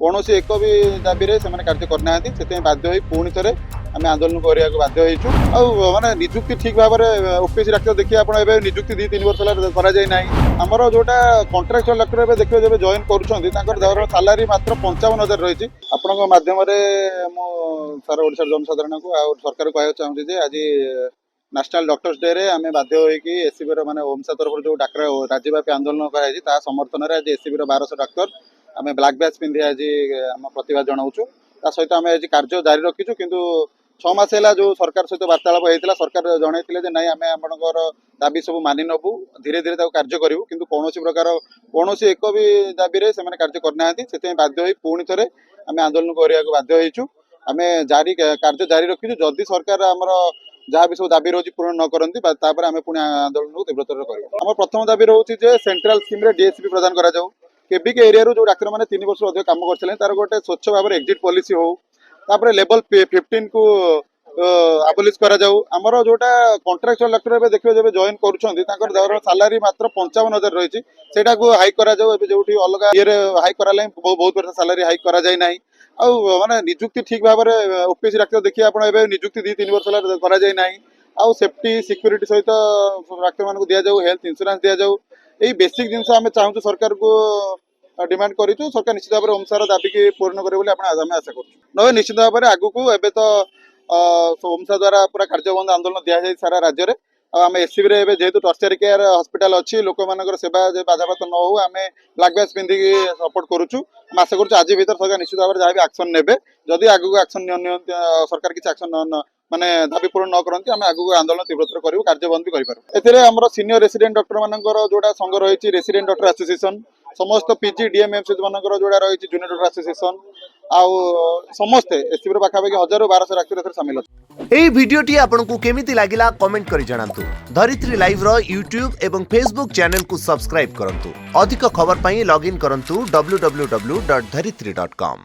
कौन एक भी दाबी से कार्य करना से बाध्य हो पुणी थे आम आंदोलन करने को बाध्य हो माने निजुक्ति ठीक भाव में ओपीएससी डाक्तर देखिए आप निजुक्ति 2-3 वर्ष है आमर जोटा कंट्राक्चुअल डाक्तर देखिए जब जॉइन कर सालारी मात्र 55,000 रही आपणम सारा ओडिशा जनसाधारण को सरकार कहना चाहूँगी आज नेशनल डॉक्टर्स डे रे आम बाध्य होगी एससीबी माने ओमसा तरफ जो डाक्तर राज्यव्यापी आंदोलन कर समर्थन में आज एससीबी 1200 डाक्तर आम ब्लाक बैच पिंधि आज आम प्रतिभा जनाऊँ सहित आम आज कार्य जारी रखीचु किंतु 6 मास है जो सरकार सहित वार्तालाप होता सरकार जनइले जे नहीं आम आपंकर दाबी सब मानि नबू धीरे धीरे कार्य करूँ किंतु कौन प्रकार कौन एक भी दाबी से कार्य करना से बाध्य हो पुणी थे आम आंदोलन करने को बाध्य होइछु आम जारी कार्य जारी रखीचु जदि सरकार आमर जहाँ भी सब दाबी रोज पूर्ण न करती आम पुणी आंदोलन को तीव्रतर कर प्रथम दाबी रोचे सेंट्रल स्कीम डीएसपी प्रदान करा जाऊ केबिक एरिया जो डाक्तर मैंने 3 वर्ष अधिक कम कर तार गोटे स्वच्छ भाव एक्जिट पॉलिसी हो तापर लेवल 15 को आबोलिश करा जाऊ आमर जोटा कंट्राक्चुअल डाक्तर देखिए जब जॉइन कर सालारी मात्र 55,000 रही हाइक करा जाऊ जो अलग ये हाइक करा बहुत वर्ष सालारी हाइक करा जाए ना माने निजुक्ति ठीक भाव में ओपीएससी डाक्तर देखिए आप निजुक्ति 2-3 वर्ष है सेफ्टी सिक्यूरीटी सहित डाक्तर मान दि जाऊ हेल्थ इंश्योरेंस दि जाऊ यही बेसिक जिन आम चाहूँ सरकार को डिमांड करूँ सरकार निश्चित भाव में ओमसार दाबी की पूर्ण करेंगे आम आशा कर निश्चित भाव में आगू को एवं तो ओमसा द्वारा पूरा कार्यबंद आंदोलन दि जाए सारा राज्य में आम एससीबी रे जेहेतु टर्शियरी केयर हॉस्पिटल अच्छी लोक मान सेवा बाधापात न हो आम ब्लाक बैच पिंधिकी सपोर्ट करुचु आशा करुँ आज भर सरकार निश्चित भाव में जहाँ भी एक्शन ने जदि आगू एक्शन सरकार किसी एक्शन माने दाबी पूर्ण न करती आम आगू आंदोलन तीव्रतर करूँ कार्यबंद भी करें आम सीनियर रेसिडेंट डॉक्टर मानकर जोड़ा संघ रही रेसिडेंट डॉक्टर एसोसिएशन समस्त पीजी डीएमएमसी मानकर जोड़ा रही जूनियर डॉक्टर एसोसिएशन समस्ते एससीबी पाखापाखि 1000-1200 डाक्तर सामिल अच्छे। এই ভিডিওটি আপনাকে কেমিতি লাগিলা কমেন্ট করে জানান্তু। ধরিত্রী লাইভ র यूट्यूब এবং फेसबुक চ্যানেল কু সাবস্ক্রাইব করন্তু। অধিক খবর পাই লগইন করন্তু www.dharitri.com